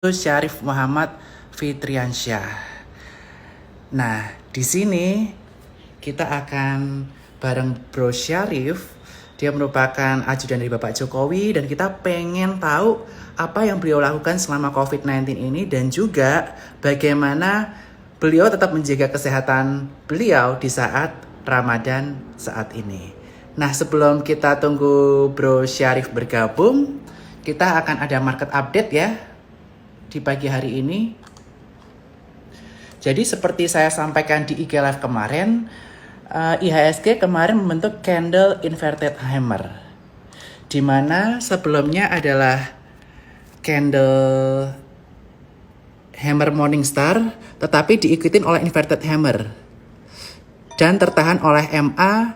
Syarif Muhammad Fitriansyah. Nah, di sini kita akan bareng Bro Syarif. Dia merupakan ajudan dari Bapak Jokowi dan kita pengen tahu apa yang beliau lakukan selama COVID-19 ini dan juga bagaimana beliau tetap menjaga kesehatan beliau di saat Ramadan saat ini. Nah, sebelum kita tunggu Bro Syarif bergabung, kita akan ada market update ya di pagi hari ini. Jadi seperti saya sampaikan di IG Live kemarin, IHSG kemarin membentuk candle inverted hammer, di mana sebelumnya adalah candle hammer Morningstar, tetapi diikutin oleh inverted hammer dan tertahan oleh MA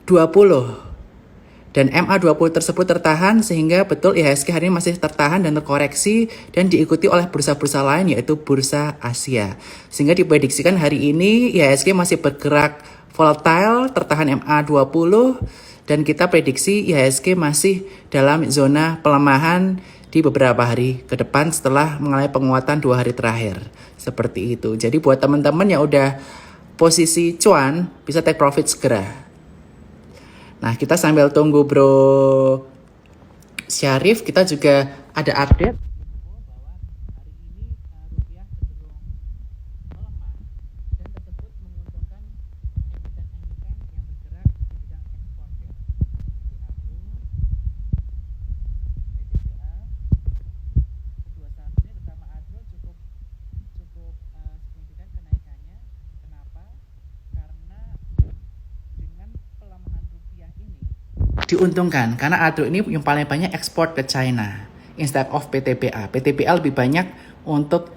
20. Dan MA20 tersebut tertahan sehingga betul IHSG hari ini masih tertahan dan terkoreksi dan diikuti oleh bursa-bursa lain yaitu bursa Asia. Sehingga diprediksikan hari ini IHSG masih bergerak volatile, tertahan MA20 dan kita prediksi IHSG masih dalam zona pelemahan di beberapa hari ke depan setelah mengalami penguatan 2 hari terakhir. Seperti itu. Jadi buat teman-teman yang udah posisi cuan bisa take profit segera. Nah, kita sambil tunggu Bro Syarif, kita juga ada update bahwa hari ini rupiah cenderung melemah dan tersebut menguntungkan emiten-emiten yang bergerak di bidang ekspor seperti Agro, PTBA. Kedua saham ini terutama Agro cukup signifikan kenaikannya. Kenapa? Karena dengan pelemahan rupiah ini diuntungkan karena Agro ini yang paling banyak ekspor ke China instead of PTBA. PTBA lebih banyak untuk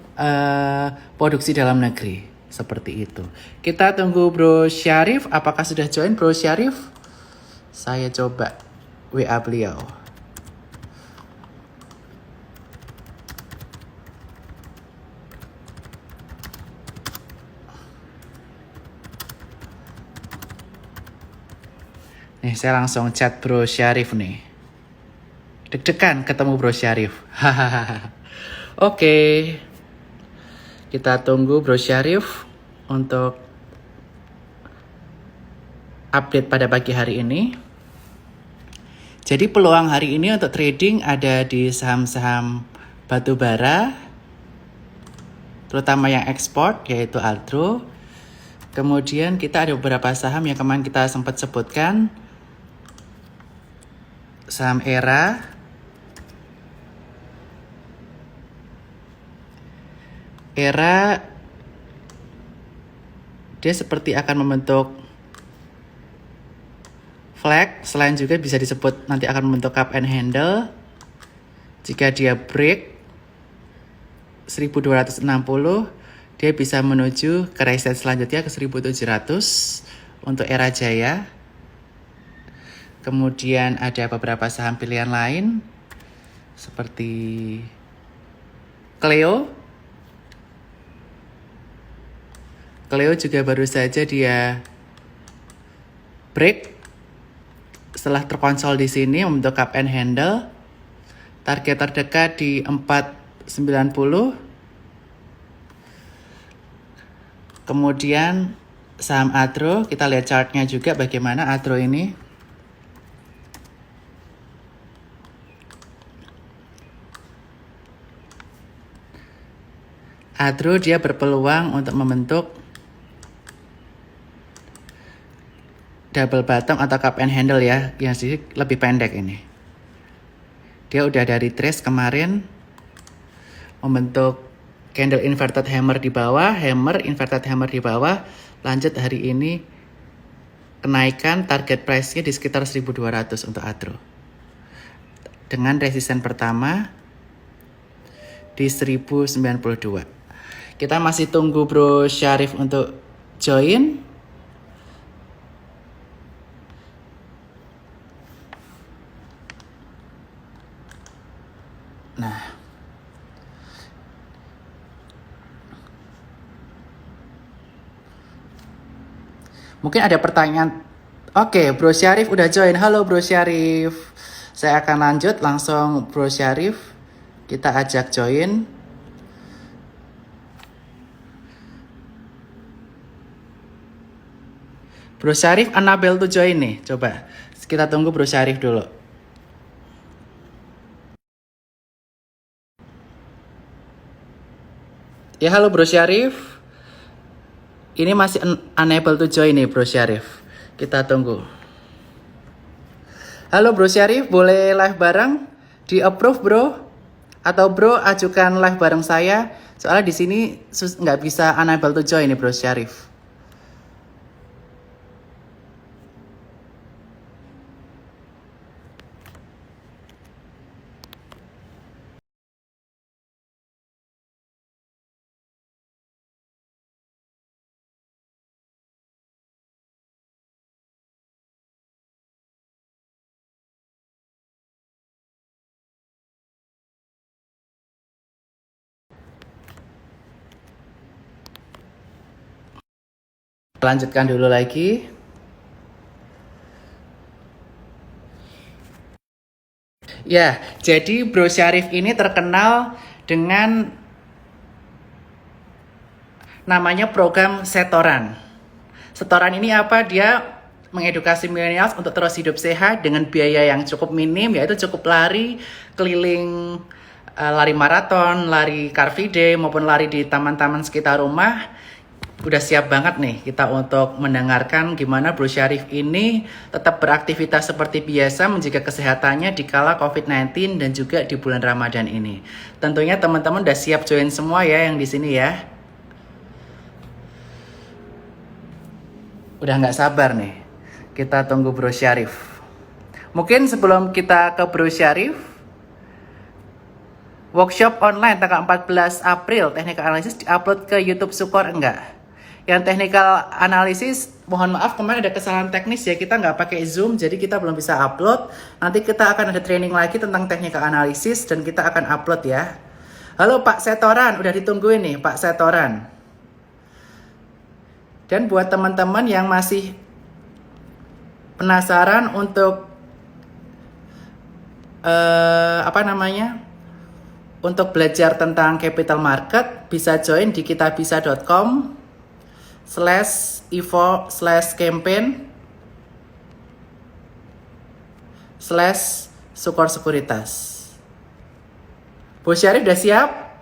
produksi dalam negeri. Seperti itu. Kita tunggu Bro Syarif. Apakah sudah join Bro Syarif? Saya coba WA beliau. Nih, saya langsung chat Bro Syarif nih. Deg-degan ketemu Bro Syarif. Oke. Kita tunggu Bro Syarif untuk update pada pagi hari ini. Jadi peluang hari ini untuk trading ada di saham-saham batubara, terutama yang ekspor yaitu Altro. Kemudian kita ada beberapa saham yang kemarin kita sempat sebutkan. Saham Era, dia seperti akan membentuk flag, selain juga bisa disebut nanti akan membentuk cup and handle. Jika dia break 1260, dia bisa menuju ke resistance selanjutnya ke 1700 untuk Era Jaya. Kemudian ada beberapa saham pilihan lain seperti Cleo. Cleo juga baru saja dia break setelah terkonsol di sini membentuk cup and handle. Target terdekat di 490. Kemudian saham Agro, kita lihat chartnya juga bagaimana Agro ini. Agro dia berpeluang untuk membentuk double bottom atau cup and handle ya, yang sedikit lebih pendek ini. Dia udah dari trace kemarin membentuk candle inverted hammer di bawah, inverted hammer di bawah. Lanjut hari ini kenaikan target price-nya di sekitar 1200 untuk Agro. Dengan resisten pertama di 1092. Kita masih tunggu Bro Syarif untuk join. Nah, mungkin ada pertanyaan. Oke, Bro Syarif udah join. Halo Bro Syarif. Saya akan lanjut langsung Bro Syarif. Kita ajak join. Bro Syarif unable to join nih. Coba kita tunggu Bro Syarif dulu. Ya halo Bro Syarif. Ini masih unable to join nih Bro Syarif. Kita tunggu. Halo Bro Syarif, boleh live bareng? Di approve Bro? Atau Bro ajukan live bareng saya? Soalnya di sini nggak bisa unable to join nih Bro Syarif. Lanjutkan dulu lagi. Ya, jadi Bro Syarif ini terkenal dengan namanya program Setoran. Setoran ini apa? Dia mengedukasi milenial untuk terus hidup sehat dengan biaya yang cukup minim, yaitu cukup lari keliling, lari maraton, lari car free day, maupun lari di taman-taman sekitar rumah. Udah siap banget nih kita untuk mendengarkan gimana Bro Syarif ini tetap beraktivitas seperti biasa menjaga kesehatannya di kala COVID-19 dan juga di bulan Ramadan ini. Tentunya teman-teman udah siap join semua ya yang di sini ya. Udah nggak sabar nih. Kita tunggu Bro Syarif. Mungkin sebelum kita ke Bro Syarif, workshop online tanggal 14 April teknik analisis diupload ke YouTube Sukor enggak? Yang technical analysis, mohon maaf kemarin ada kesalahan teknis ya, kita nggak pakai Zoom, jadi kita belum bisa upload. Nanti kita akan ada training lagi tentang technical analysis dan kita akan upload ya. Halo Pak Setoran, udah ditungguin nih Pak Setoran. Dan buat teman-teman yang masih penasaran untuk untuk belajar tentang capital market, bisa join di kitabisa.com/info/campaign/Sukor Sekuritas. Bu Syarif udah siap?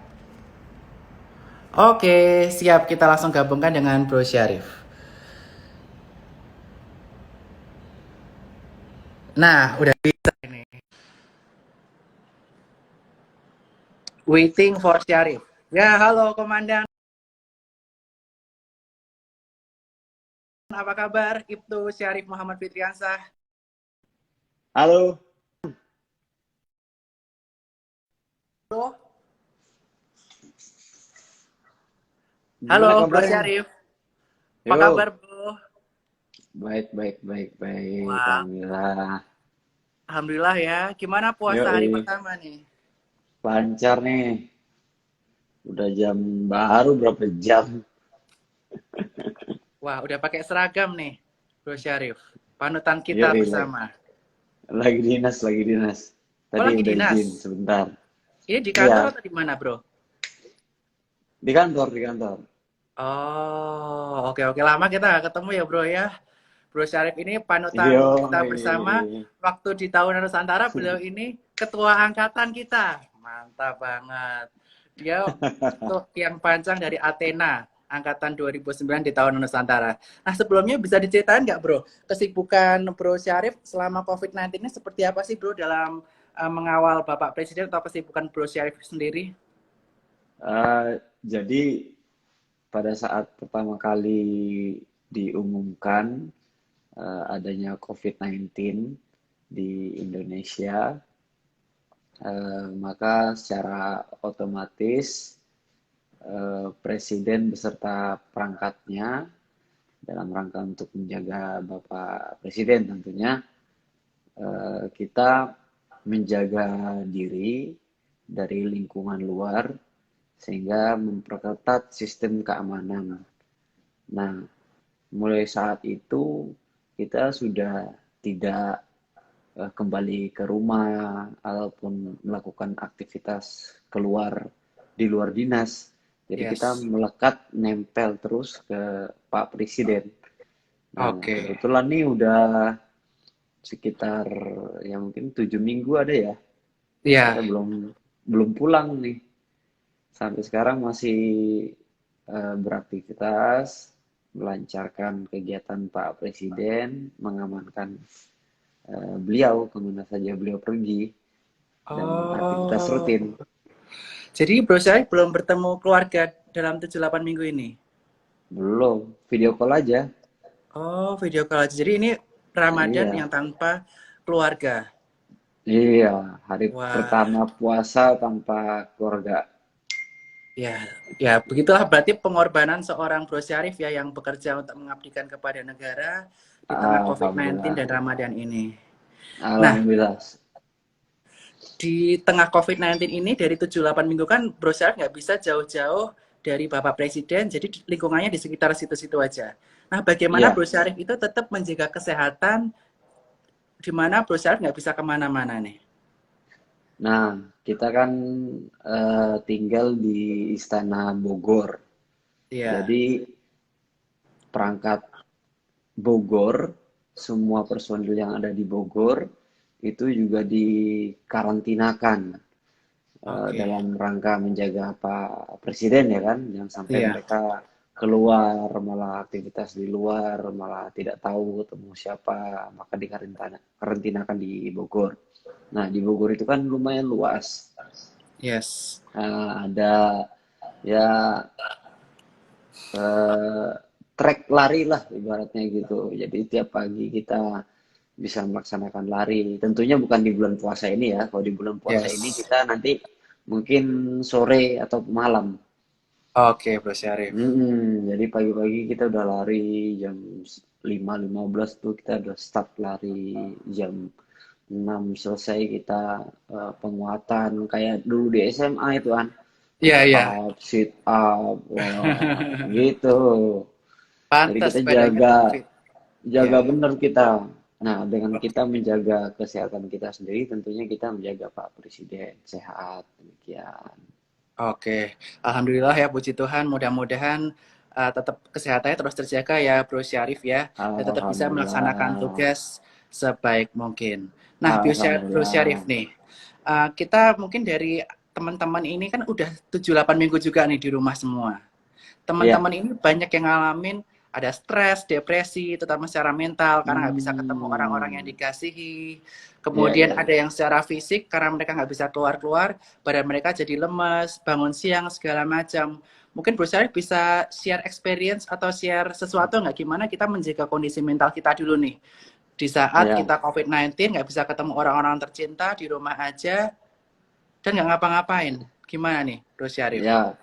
Oke, siap. Kita langsung gabungkan dengan Bro Syarif. Nah, udah bisa ini. Waiting for Syarif. Ya, halo Komandan. Apa kabar? Ibtu Syarif Muhammad Fitriansah. Halo. Halo. Gimana Halo, Bro kabarnya? Syarif. Apa Yo, kabar, Bro? baik. Wah, Alhamdulillah. alhamdulillah ya. Gimana Yo, puasa hari pertama nih? lancar nih. Udah jam baru berapa jam? Wah, udah pakai seragam nih, Bro Syarif. Panutan Yo, kita bersama. lagi dinas. Oh, Tadi lagi udah dinas. izin sebentar. Ini di Iya, kantor atau di mana, Bro? di kantor. Oh, oke. Lama kita nggak ketemu ya, Bro ya. Bro Syarif ini panutan Yo, kita bersama. Waktu di Tahunan Nusantara, beliau ini ketua angkatan kita. Mantap banget. Dia yang panjang dari Athena, angkatan 2009 di Tahunan Nusantara. Nah, sebelumnya bisa diceritain nggak, Bro? Kesibukan Bro Syarif selama COVID-19 ini seperti apa sih, Bro, dalam mengawal Bapak Presiden atau kesibukan Bro Syarif sendiri? jadi pada saat pertama kali diumumkan adanya COVID-19 di Indonesia, maka secara otomatis Presiden beserta perangkatnya dalam rangka untuk menjaga Bapak Presiden tentunya kita menjaga diri dari lingkungan luar sehingga memperketat sistem keamanan. Nah, mulai saat itu kita sudah tidak kembali ke rumah ataupun melakukan aktivitas keluar di luar dinas. Jadi kita Yes. melekat nempel terus ke Pak Presiden. Nah, Oke. kebetulan nih udah sekitar ya mungkin 7 minggu ada ya. Saya Iya. belum belum pulang nih. Sampai sekarang masih beraktivitas, melancarkan kegiatan Pak Presiden, mengamankan beliau kemana saja beliau pergi dan aktivitas Oh. rutin. Jadi Bro Syarif belum bertemu keluarga dalam 7-8 minggu ini? Belum, video call aja. Oh, video call aja. Jadi ini Ramadan Iya, yang tanpa keluarga. iya, hari Wah, pertama puasa tanpa keluarga. ya, ya begitulah berarti pengorbanan seorang Bro Syarif ya yang bekerja untuk mengabdikan kepada negara di tengah COVID-19 Alhamdulillah, dan Ramadan ini. Nah, alhamdulillah. di tengah COVID-19 ini dari 7-8 minggu kan Bro Syarif nggak bisa jauh-jauh dari Bapak Presiden, jadi lingkungannya di sekitar situ-situ aja. Nah, bagaimana Iya, Bro Syarif itu tetap menjaga kesehatan di mana Bro Syarif nggak bisa kemana-mana nih? nah kita kan tinggal di Istana Bogor. Iya, Jadi perangkat Bogor, semua personil yang ada di Bogor itu juga dikarantinakan oke. dalam rangka menjaga Pak Presiden ya kan, jangan sampai Iya, mereka keluar malah aktivitas di luar malah tidak tahu ketemu siapa, maka dikarantinakan di Bogor. Nah di Bogor itu kan lumayan luas. yes. Ada ya eh, trek lari lah ibaratnya gitu. Jadi tiap pagi kita bisa melaksanakan lari. Tentunya bukan di bulan puasa ini ya. Kalau di bulan puasa ini Yes. kita nanti mungkin sore atau malam. Oke, Bro Syarif. Jadi pagi-pagi kita udah lari jam 5.15 tuh kita udah start lari jam 6 selesai kita penguatan kayak dulu di SMA itu kan Iya, push iya. up, sit up, wah gitu. Jadi Pantas kita badannya jaga fit. Iya, jaga iya. benar kita. Nah, dengan kita Oke. menjaga kesehatan kita sendiri, tentunya kita menjaga Pak Presiden sehat. Demikian. Oke. Alhamdulillah ya, puji Tuhan. Mudah-mudahan tetap kesehatannya terus terjaga ya, Bro Syarif ya. Dan tetap bisa melaksanakan Alhamdulillah. tugas sebaik mungkin. Nah, Bro Syarif Alhamdulillah. nih. Kita mungkin dari teman-teman ini kan udah 7-8 minggu juga nih di rumah semua. Iya. Teman-teman ini banyak yang ngalamin ada stres, depresi, terutama secara mental karena nggak bisa ketemu orang-orang yang Hmm. dikasihi. Iya, Kemudian iya, ada iya. yang secara fisik karena mereka nggak bisa keluar-keluar, badan mereka jadi lemes, bangun siang segala macam. Mungkin Bro Syarif bisa share experience atau share sesuatu nggak gimana kita menjaga kondisi mental kita dulu nih. Di saat Iya. kita COVID-19 nggak bisa ketemu orang-orang tercinta di rumah aja dan nggak ngapa-ngapain. Gimana nih, Bro Syarif? Ya,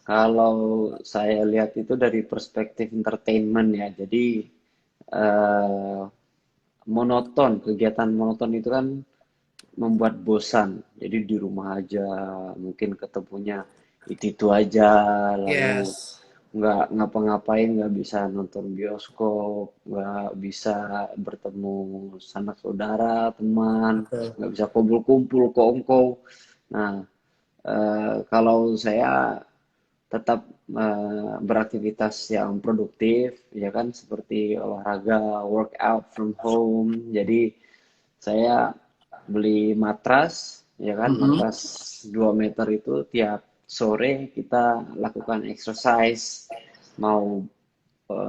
kalau saya lihat itu dari perspektif entertainment ya. Jadi eh, monoton, kegiatan monoton itu kan membuat bosan. Jadi di rumah aja, mungkin ketemunya itu aja, lalu Yes. nggak ngapa-ngapain, nggak bisa nonton bioskop, nggak bisa bertemu sanak saudara, teman, Betul. nggak bisa kumpul-kumpul, kongkow. Nah, kalau saya tetap beraktivitas yang produktif, ya kan, seperti olahraga, workout from home. Jadi saya beli matras, ya kan, Mm-mm. matras 2 meter itu tiap sore kita lakukan exercise, mau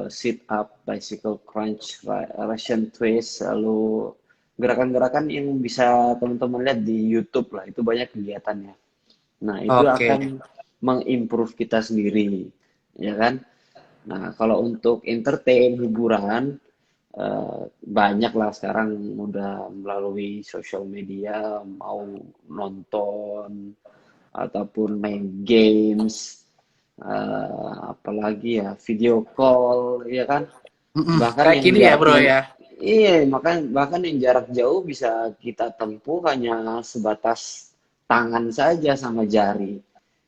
sit up, bicycle crunch, Russian twist, lalu gerakan-gerakan yang bisa teman-teman lihat di YouTube lah, itu banyak kegiatannya. Nah, itu Oke. akan mengimprove kita sendiri, ya kan? Nah, kalau untuk entertain, hiburan, banyak lah sekarang udah melalui sosial media, mau nonton ataupun main games, apalagi ya video call, ya kan? Mm-mm. Bahkan Kayak yang gini ya jarak bro yang ya. iya, bahkan yang jarak jauh bisa kita tempuh hanya sebatas tangan saja sama jari.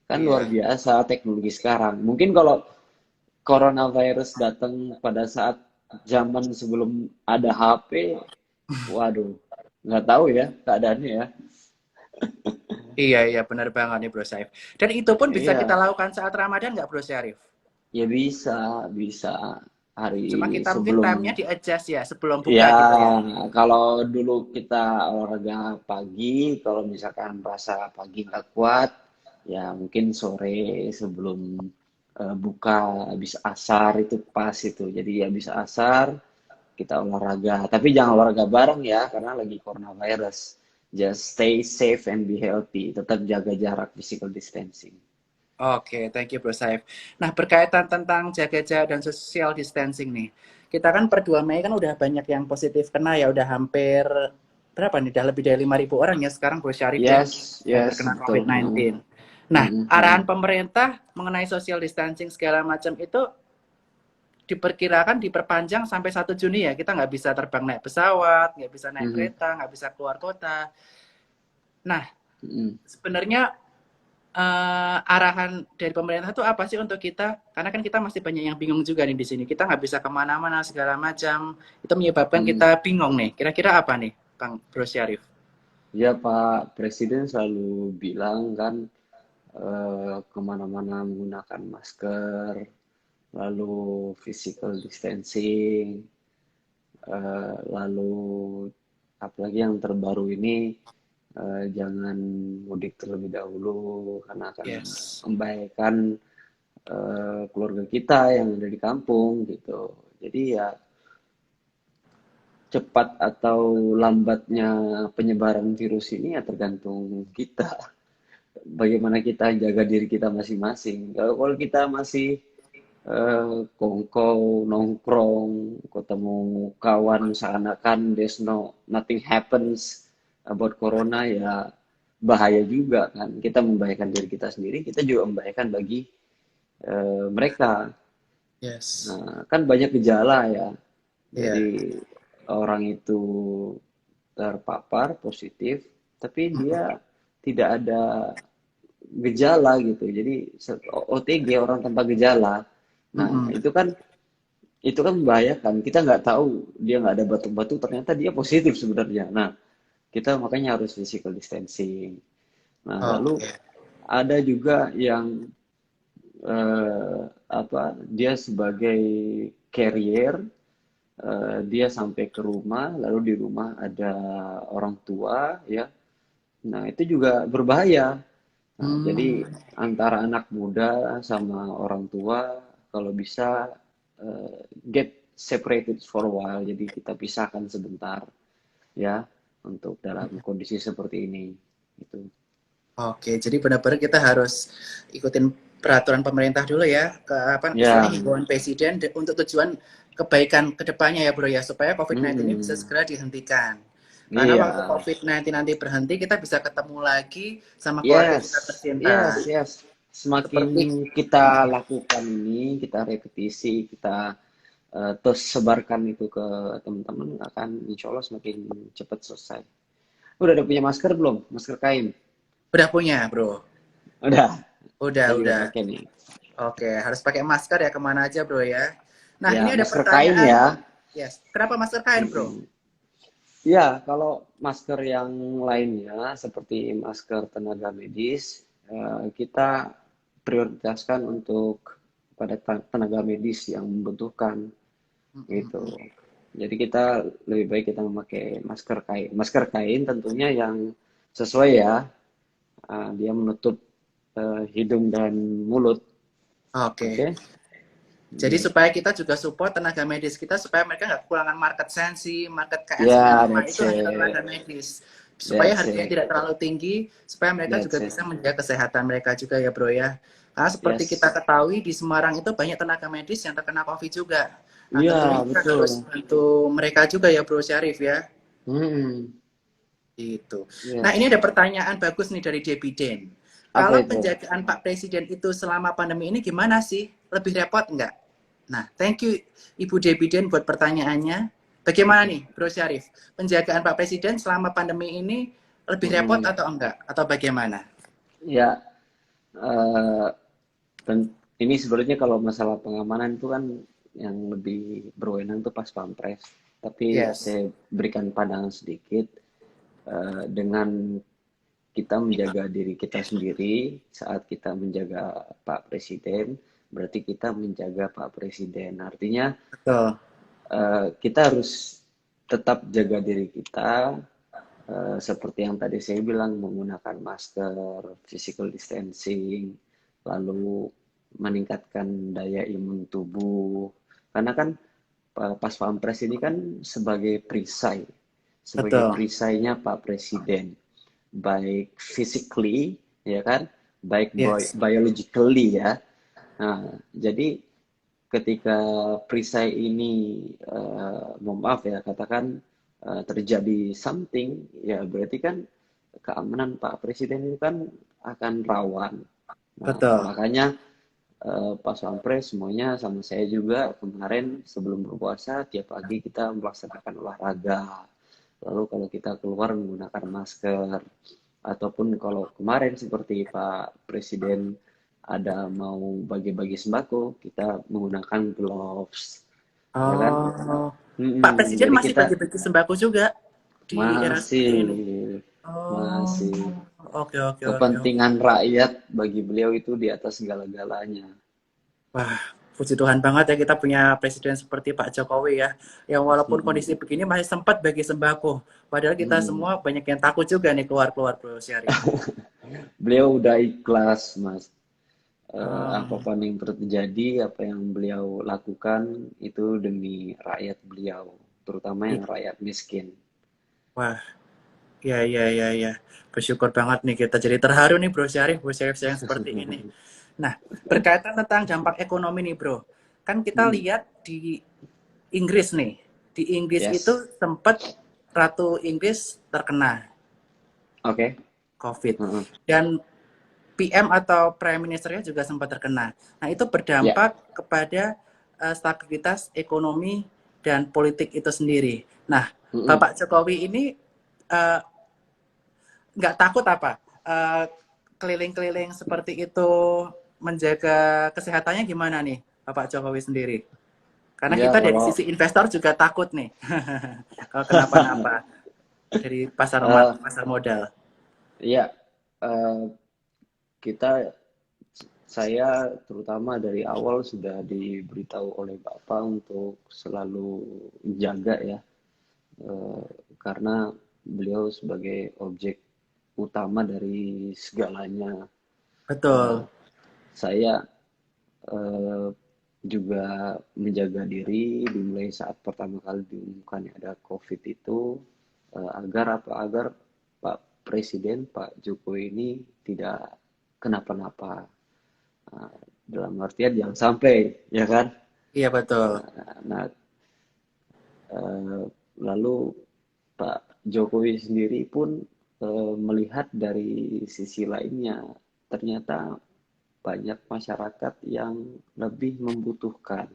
Kan luar Iya. biasa teknologi sekarang. Mungkin kalau coronavirus datang pada saat zaman sebelum ada HP, waduh, nggak tahu ya keadaannya ya. Iya, iya, benar banget nih Bro Syarif. Dan itu pun bisa kita Iya, lakukan saat Ramadan nggak Bro Syarif? ya bisa, bisa hari Cuma kita mungkin sebelum. time-nya di-adjust ya, sebelum buka Ya, gitu ya. kalau dulu kita olahraga pagi, kalau misalkan rasa pagi nggak kuat, ya mungkin sore sebelum buka, habis asar itu pas itu. Jadi habis asar kita olahraga. Tapi jangan olahraga bareng ya, karena lagi coronavirus. Just stay safe and be healthy. Tetap jaga jarak physical distancing. Oke, thank you Bro Saif. Nah, berkaitan tentang jaga jarak dan social distancing nih. Kita kan per 2 Mei kan udah banyak yang positif kena ya, udah hampir berapa nih? Udah lebih dari 5.000 orang ya sekarang Bro Syarif ya Yes, yang yes, terkena betul. COVID-19. Nah, arahan pemerintah mengenai social distancing segala macam itu diperkirakan diperpanjang sampai 1 Juni ya. Kita nggak bisa terbang naik pesawat, nggak bisa naik kereta, nggak bisa keluar kota. Nah, sebenarnya arahan dari pemerintah itu apa sih untuk kita? Karena kan kita masih banyak yang bingung juga nih di sini. Kita nggak bisa kemana-mana segala macam. Itu menyebabkan kita bingung nih. Kira-kira apa nih, Kang Bro Syarif? Ya, Pak Presiden selalu bilang kan kemana-mana menggunakan masker, lalu physical distancing, lalu apalagi yang terbaru ini jangan mudik terlebih dahulu karena akan Yes. membahayakan keluarga kita yang ada di kampung gitu. Jadi ya cepat atau lambatnya penyebaran virus ini ya tergantung kita. Bagaimana kita jaga diri kita masing-masing. Kalau kita masih kongkow, nongkrong, ketemu kawan seakan-akan nothing happens about corona ya bahaya juga kan. Kita membahayakan diri kita sendiri, kita juga membahayakan bagi mereka. Yes. Nah, kan banyak gejala ya. Iya. Jadi orang itu terpapar positif, tapi dia tidak ada gejala gitu. Jadi OTG orang tanpa gejala. Nah, itu kan membahayakan. Kita nggak tahu dia nggak ada batuk-batuk, ternyata dia positif sebenarnya. Nah, kita makanya harus physical distancing. Nah, lalu Oke. ada juga yang dia sebagai carrier, dia sampai ke rumah, lalu di rumah ada orang tua, ya. Nah, itu juga berbahaya. Nah, Hmm. jadi antara anak muda sama orang tua, kalau bisa get separated for a while. Jadi kita pisahkan sebentar, ya, untuk dalam kondisi seperti ini. Itu. Oke, jadi benar-benar kita harus ikutin peraturan pemerintah dulu ya, ke apa istilahnya Ya, himbauan presiden untuk tujuan kebaikan kedepannya ya bro ya, supaya COVID-19 ini bisa mm-mm. segera dihentikan. Karena Iya, waktu COVID-19 nanti berhenti, kita bisa ketemu lagi sama keluarga yes, kita yes, tercinta. yes. Semakin Seperti kita lakukan ini, kita repetisi, kita terus sebarkan itu ke teman-teman, akan insya Allah semakin cepat selesai. Udah ada punya masker belum? Masker kain? udah punya bro, Udah, udah saya juga udah. pakai nih. Oke, harus pakai masker ya kemana aja bro ya. Nah Ya, ini ada masker kain pertanyaan, ya. yes, kenapa masker kain bro? Mm-mm. Ya, kalau masker yang lainnya seperti masker tenaga medis, kita prioritaskan untuk pada tenaga medis yang membutuhkan gitu. Jadi kita lebih baik kita memakai masker kain. Masker kain tentunya yang sesuai ya, dia menutup hidung dan mulut. Oke. Oke? Jadi Gitu. supaya kita juga support tenaga medis kita supaya mereka nggak kekurangan market sensi, market Ya, KN95 that's itu hanya tenaga it. medis. Supaya That's harganya tidak it. terlalu tinggi, supaya mereka juga That's it. bisa menjaga kesehatan mereka juga ya bro ya. Karena seperti kita Yes. ketahui di Semarang itu banyak tenaga medis yang terkena COVID juga. Nah Iya, tentunya kita betul. harus bantu mereka juga ya bro Syarif ya. Hmm. Itu. Nah ini Yes. ada pertanyaan bagus nih dari Debiden. Apa Kalau itu? penjagaan Pak Presiden itu selama pandemi ini gimana sih? Lebih repot nggak? Nah, thank you Ibu Debiden buat pertanyaannya. Bagaimana nih, Bro Syarif? Penjagaan Pak Presiden selama pandemi ini lebih repot Hmm. atau enggak? Atau bagaimana? Ya, eh, ini sebenarnya kalau masalah pengamanan itu kan yang lebih berwenang itu pas Pampres. Tapi Yes. saya berikan pandangan sedikit. dengan kita menjaga diri kita sendiri saat kita menjaga Pak Presiden, berarti kita menjaga Pak Presiden. Artinya Betul. kita harus tetap jaga diri kita, seperti yang tadi saya bilang, menggunakan masker, physical distancing, lalu meningkatkan daya imun tubuh. Karena kan Pas Pampres ini kan sebagai Betul. perisainya Pak Presiden, baik physically, ya kan, baik Yes. biologically ya. Nah, jadi ketika perisai ini, mohon maaf ya, katakan terjadi something, ya berarti kan keamanan Pak Presiden itu kan akan rawan. Nah, Betul. makanya Pas Pampres semuanya sama saya juga kemarin sebelum berpuasa tiap pagi kita melaksanakan olahraga. Lalu kalau kita keluar menggunakan masker, ataupun kalau kemarin seperti Pak Presiden ada mau bagi-bagi sembako, kita menggunakan gloves, ya kan? Oh, Pak Presiden Jadi masih kita bagi-bagi sembako juga di era seperti masih ini. Oh, masih oke oke oke oke. kepentingan rakyat bagi beliau itu di atas segala-galanya. Wah, puji Tuhan banget ya kita punya presiden seperti Pak Jokowi ya. Yang walaupun kondisi begini masih sempat bagi sembako. Padahal kita semua banyak yang takut juga nih keluar-keluar, Bro Syarif. Beliau udah ikhlas, Mas. Oh, Apapun yang terjadi, apa yang beliau lakukan itu demi rakyat beliau, terutama yang iya. rakyat miskin. Wah, ya ya ya ya. Bersyukur banget nih kita jadi terharu nih Bro Syarif yang seperti ini. Nah, berkaitan tentang dampak ekonomi nih, Bro. Kan kita Hmm, lihat di Inggris nih. Di Inggris itu yes, sempat Ratu Inggris terkena oke. COVID. Heeh. Dan PM atau Prime Ministernya juga sempat terkena. Nah, itu Ya, berdampak kepada stabilitas ekonomi dan politik itu sendiri. Nah, heeh. Bapak Jokowi ini eh, nggak takut apa? Keliling-keliling seperti itu menjaga kesehatannya gimana nih, Bapak Jokowi sendiri? Karena Ya kita dari kalau sisi investor juga takut nih, kalau kenapa-napa dari eh, pasar modal. ya eh, kita saya terutama dari awal sudah diberitahu oleh Bapak untuk selalu jaga ya, eh, karena beliau sebagai objek utama dari segalanya. Eh, Betul, saya eh, juga menjaga diri dimulai saat pertama kali diumumkan ada COVID itu, agar Pak Presiden Pak Jokowi ini tidak kenapa-napa. Dalam artian jangan sampai, ya kan? iya betul. Nah, eh, lalu Pak Jokowi sendiri pun melihat dari sisi lainnya, ternyata banyak masyarakat yang lebih membutuhkan.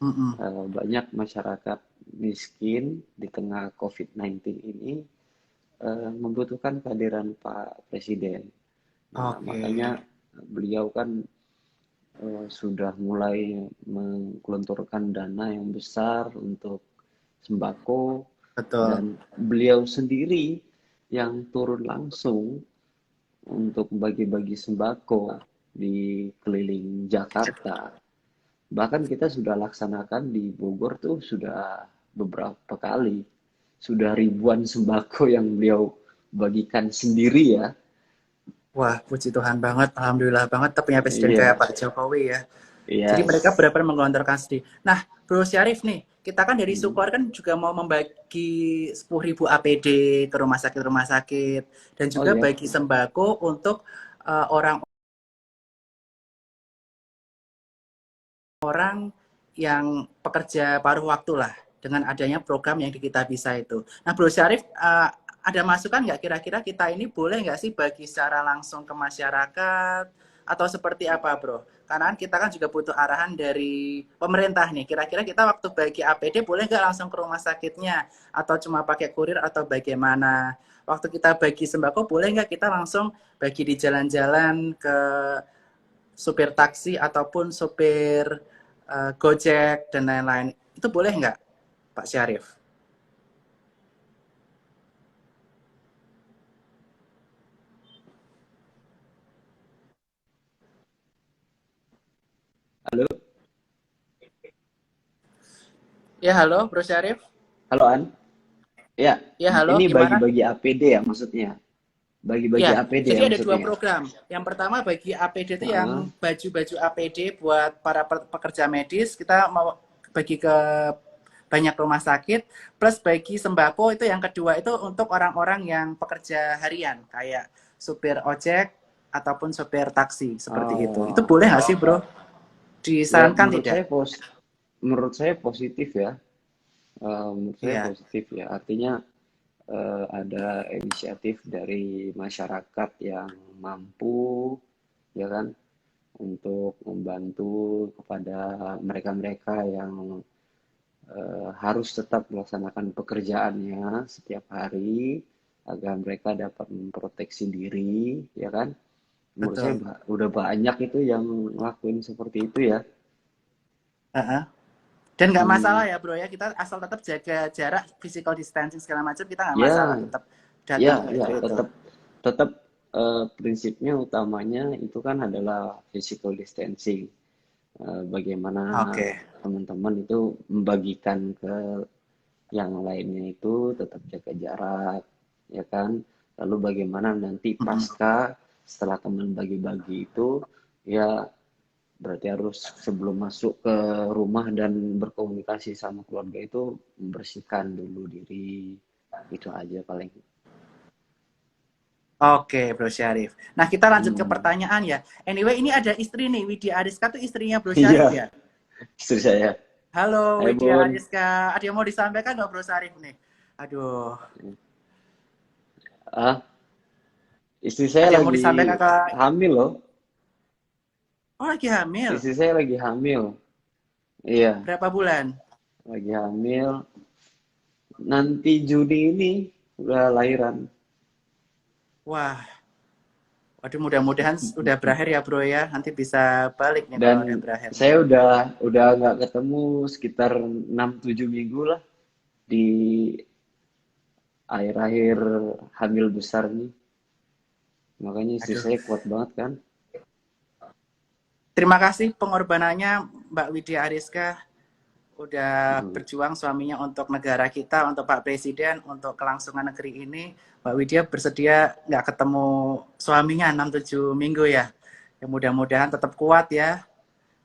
Mm-mm. Banyak masyarakat miskin di tengah COVID-19 ini membutuhkan kehadiran Pak Presiden. Nah, Oke, makanya beliau kan sudah mulai menggelontorkan dana yang besar untuk sembako, betul. dan beliau sendiri yang turun langsung untuk bagi-bagi sembako di keliling Jakarta. Bahkan kita sudah laksanakan di Bogor tuh sudah beberapa kali. Sudah ribuan sembako yang beliau bagikan sendiri ya. Wah, puji Tuhan banget, alhamdulillah banget kita punya presiden kayak Iya, Pak Jokowi ya. Jadi mereka yes. benar-benar menggelontorkan sedih. Nah, Bro Syarif nih, kita kan dari Hmm. Sukor kan juga mau membagi 10.000 APD ke rumah sakit dan Oh juga ya, bagi sembako untuk orang yang pekerja paruh waktu lah dengan adanya program yang di Kita Bisa itu. Nah, Bro Syarif, ada masukan nggak kira-kira kita ini boleh nggak sih bagi secara langsung ke masyarakat atau seperti apa, Bro? Karena kita kan juga butuh arahan dari pemerintah nih. Kira-kira kita waktu bagi APD boleh nggak langsung ke rumah sakitnya atau cuma pakai kurir atau bagaimana? Waktu kita bagi sembako boleh nggak kita langsung bagi di jalan-jalan ke supir taksi ataupun supir Gojek dan lain-lain. Itu boleh nggak, Pak Syarif? Ya, halo, Bro Syarif. Halo An, ya Ya, halo, ini gimana? bagi-bagi APD ya maksudnya, bagi-bagi Ya, APD ya jadi ada dua maksudnya. program. Yang pertama bagi APD itu Heeh. yang baju-baju APD buat para pekerja medis, kita mau bagi ke banyak rumah sakit, plus bagi sembako itu yang kedua itu untuk orang-orang yang pekerja harian, kayak supir ojek ataupun supir taksi, seperti itu. Itu Oh, boleh nggak sih, Bro? ya Disarankan tidak? menurut saya positif ya. Menurut saya Iya, positif ya. Artinya ada inisiatif dari masyarakat yang mampu, ya kan, untuk membantu kepada mereka-mereka yang harus tetap melaksanakan pekerjaannya setiap hari agar mereka dapat memproteksi diri, ya kan? Menurut saya betul. udah banyak itu yang ngelakuin seperti itu ya. Uh-uh. Dan nggak Hmm, masalah ya bro ya, kita asal tetap jaga jarak, physical distancing segala macam, kita nggak masalah, ya, tetap ya, datang ke ya, itu. tetap prinsipnya utamanya itu kan adalah physical distancing. Bagaimana Oke. teman-teman itu membagikan ke yang lainnya itu tetap jaga jarak, ya kan? Lalu bagaimana nanti Mm-mm. pasca setelah teman bagi-bagi itu, ya berarti harus sebelum masuk ke rumah dan berkomunikasi sama keluarga itu membersihkan dulu diri. Itu aja paling. Oke bro Syarif. Nah kita lanjut ke Hmm. pertanyaan ya. Anyway ini ada istri nih, Widya Ariska tuh istrinya bro Syarif Iya, ya. istri saya. Halo Hai Widya Bun. Ariska, ada yang mau disampaikan nggak bro Syarif nih? Aduh, Ah, istri saya ada yang mau lagi disampaikan ke... hamil loh. Oh lagi hamil, Istri saya lagi hamil. Iya, berapa bulan? lagi hamil. Nanti Juni ini udah lahiran. Wah, waduh mudah-mudahan udah berakhir ya bro ya. Nanti bisa balik nih kalau udah Dan berakhir nih. saya udah nggak ketemu sekitar 6-7 minggu lah di akhir-akhir hamil besar nih. Makanya istri Aduh. saya kuat banget kan. Terima kasih pengorbanannya Mbak Widya Ariska, udah Hmm. berjuang suaminya untuk negara kita, untuk Pak Presiden, untuk kelangsungan negeri ini. Mbak Widya bersedia nggak ketemu suaminya 6-7 minggu ya. Ya mudah-mudahan tetap kuat ya.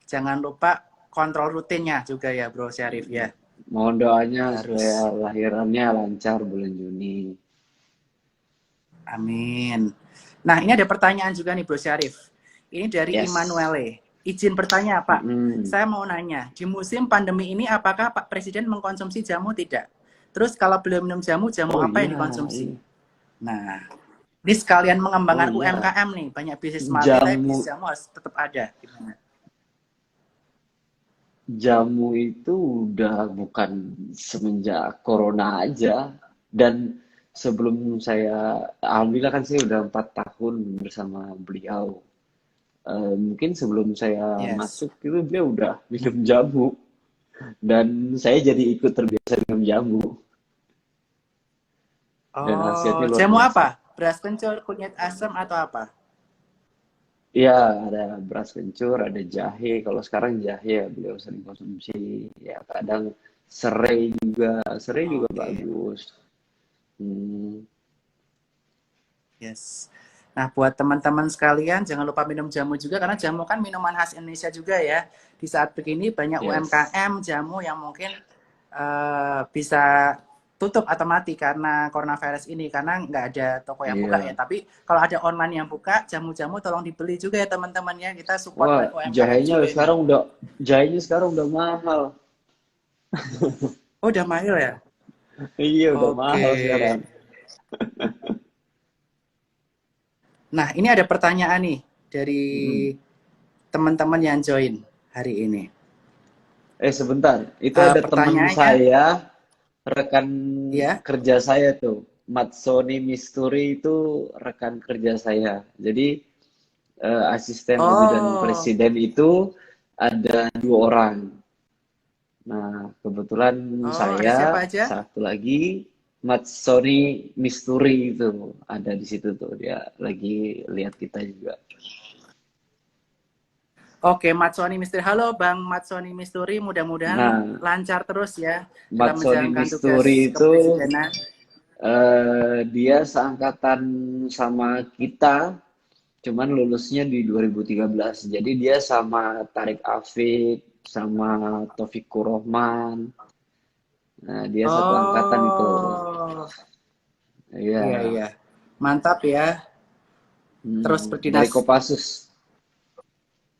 Jangan lupa kontrol rutinnya juga ya Bro Syarif ya. Mohon doanya supaya Harus. lahirannya lancar bulan Juni. Amin. Nah ini ada pertanyaan juga nih Bro Syarif. Ini dari Yes. Immanuele. Izin bertanya Pak, Mm-mm. saya mau nanya, di musim pandemi ini apakah Pak Presiden mengkonsumsi jamu tidak? Terus kalau belum minum jamu, jamu Oh apa iya, yang dikonsumsi? iya. Nah, ini sekalian Oh mengembangkan iya. UMKM nih, banyak bisnis mati tapi Jamu bisnis jamu harus tetap ada. Gimana? jamu itu udah bukan semenjak corona aja. Dan sebelum saya, alhamdulillah kan saya udah 4 tahun bersama beliau. Mungkin sebelum saya Yes. masuk itu dia udah minum jamu dan saya jadi ikut terbiasa minum jamu dan Oh, hasilnya luar jamu biasa. apa? Beras kencur, kunyit asam atau apa? Iya, ada beras kencur, ada jahe. Kalau sekarang jahe ya beliau sering konsumsi. Ya kadang serai juga Oke. bagus. Hmm, Yes. Nah, buat teman-teman sekalian, jangan lupa minum jamu juga, karena jamu kan minuman khas Indonesia juga ya. Di saat begini banyak yes. UMKM jamu yang mungkin bisa tutup atau mati karena coronavirus ini, karena nggak ada toko yang buka ya. Iya. Tapi kalau ada online yang buka, jamu-jamu tolong dibeli juga ya teman-teman ya. Kita support Wah, UMKM juga ini. jahenya sekarang udah mahal. Oh, udah mahal ya? Iya, udah Oke. mahal sekarang. Nah, ini ada pertanyaan nih dari Mm. teman-teman yang join hari ini. Sebentar, itu ada teman Pertanyaannya, saya, rekan ya. kerja saya tuh. Matsoni Misturi itu rekan kerja saya. Jadi asisten ajudan Oh, presiden itu ada 2 orang. Nah, kebetulan oh, ada saya siapa aja? satu lagi Matsoni Misturi itu ada di situ tuh dia lagi lihat kita juga. Oke, Matsoni Misturi. Halo Bang Matsoni Misturi, mudah-mudahan Nah, lancar terus ya dalam Matsoni menjalankan tugas Misturi itu kepresidenan. dia seangkatan sama kita, cuman lulusnya di 2013. Jadi dia sama Tarik Afif, sama Taufikur Rahman. Nah, dia satu angkatan itu. Oh, Iya, iya iya. Mantap ya. Terus dari berdinas Kopassus.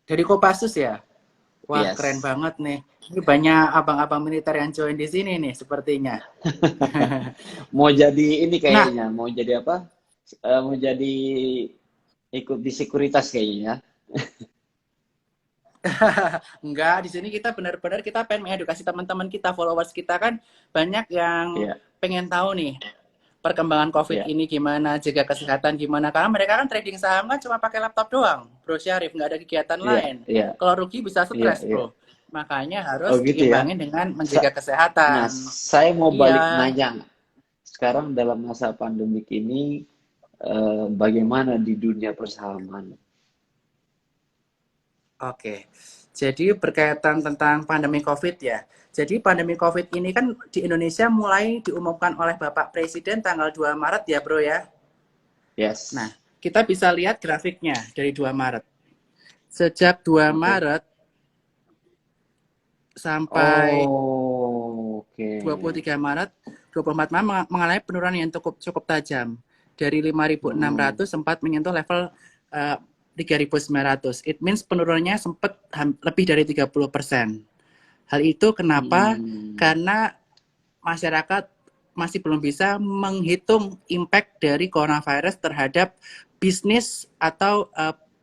dari Kopassus ya. Wah, keren Yes. banget nih. Ini banyak abang-abang militer yang join di sini nih sepertinya. Mau jadi ini Nah, kayaknya, mau jadi apa? Mau jadi ikut di sekuritas kayaknya. enggak, di sini kita benar-benar kita pengen mengedukasi teman-teman kita, followers kita kan banyak yang Iya, pengen tahu nih perkembangan COVID iya, ini gimana, jaga kesehatan gimana. Karena mereka kan trading saham kan cuma pakai laptop doang, Bro Syarif, nggak ada kegiatan iya, lain. iya, Kalau rugi bisa iya, stres, iya. Bro. Makanya Oh harus gitu ya. diimbangin dengan menjaga Nah, kesehatan. saya mau balik Iya, nanya. Sekarang dalam masa pandemik ini, bagaimana di dunia persahaman? oke. Jadi berkaitan tentang pandemi COVID ya. Jadi pandemi COVID ini kan di Indonesia mulai diumumkan oleh Bapak Presiden tanggal 2 Maret ya, Bro ya. Nah, Yes. kita bisa lihat grafiknya dari 2 Maret. Sejak 2 Oke. Maret sampai Oh, oke. 23 Maret, 24 Maret mengalami penurunan yang cukup cukup tajam. Dari Hmm. 5.600 sempat menyentuh level 3.900. It means penurunannya sempat lebih dari 30%. Hal itu kenapa? Hmm. Karena masyarakat masih belum bisa menghitung impact dari coronavirus terhadap bisnis atau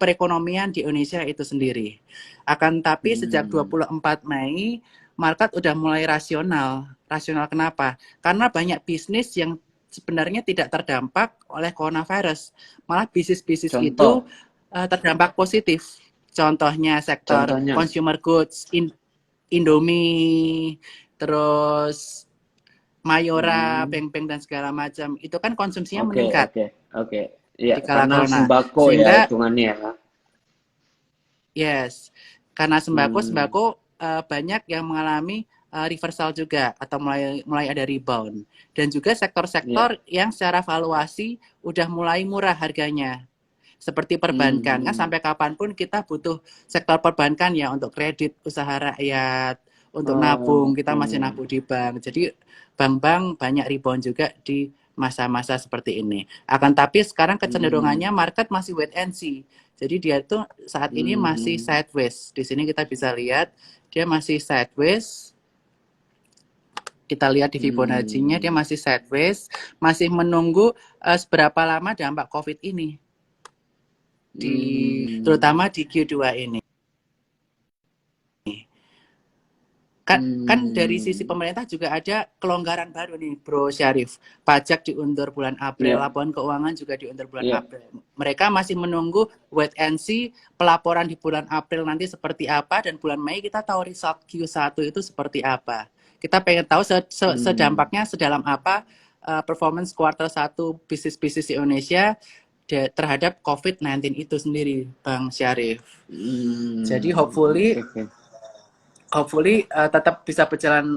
perekonomian di Indonesia itu sendiri. Akan tapi sejak Hmm. 24 Mei, market udah mulai rasional. Rasional kenapa? Karena banyak bisnis yang sebenarnya tidak terdampak oleh coronavirus. Malah bisnis-bisnis itu Contoh, terdampak positif. Contohnya sektor contohnya. consumer goods, Indomie, terus Mayora, Hmm. Peng-Peng dan segala macam. Itu kan konsumsinya Oke, meningkat oke, oke. Iya, di kala karena corona. sembako ya Sehingga hitungannya ya. yes, karena Hmm. sembako banyak yang mengalami reversal juga atau mulai mulai ada rebound. Dan juga Iya. sektor-sektor yang secara valuasi udah mulai murah harganya. Seperti perbankan, kan Hmm. sampai kapanpun kita butuh sektor perbankan ya untuk kredit usaha rakyat, untuk Oh, nabung, kita oke. masih nabung di bank. Jadi bank-bank banyak rebound juga di masa-masa seperti ini. Akan tapi sekarang Hmm. kecenderungannya market masih wait and see. Jadi dia tuh saat ini masih Hmm. sideways. Di sini kita bisa lihat dia masih sideways. Kita lihat di Fibonacci-nya dia Hmm. masih sideways, masih menunggu seberapa lama dampak COVID ini di Hmm. terutama di Q2 ini. Kan dari sisi Hmm. pemerintah juga ada kelonggaran baru nih, Bro Syarif. Pajak diundur bulan April, Iya, laporan keuangan juga diundur bulan iya. April. Mereka masih menunggu wait and see pelaporan di bulan April nanti seperti apa, dan bulan Mei kita tahu result Q1 itu seperti apa. Kita pengen tahu Hmm. sedampaknya sedalam apa performance kuartal 1 bisnis-bisnis di Indonesia terhadap COVID-19 itu sendiri, Bang Syarif. Jadi Hmm. hopefully Oke, oke. tetap bisa berjalan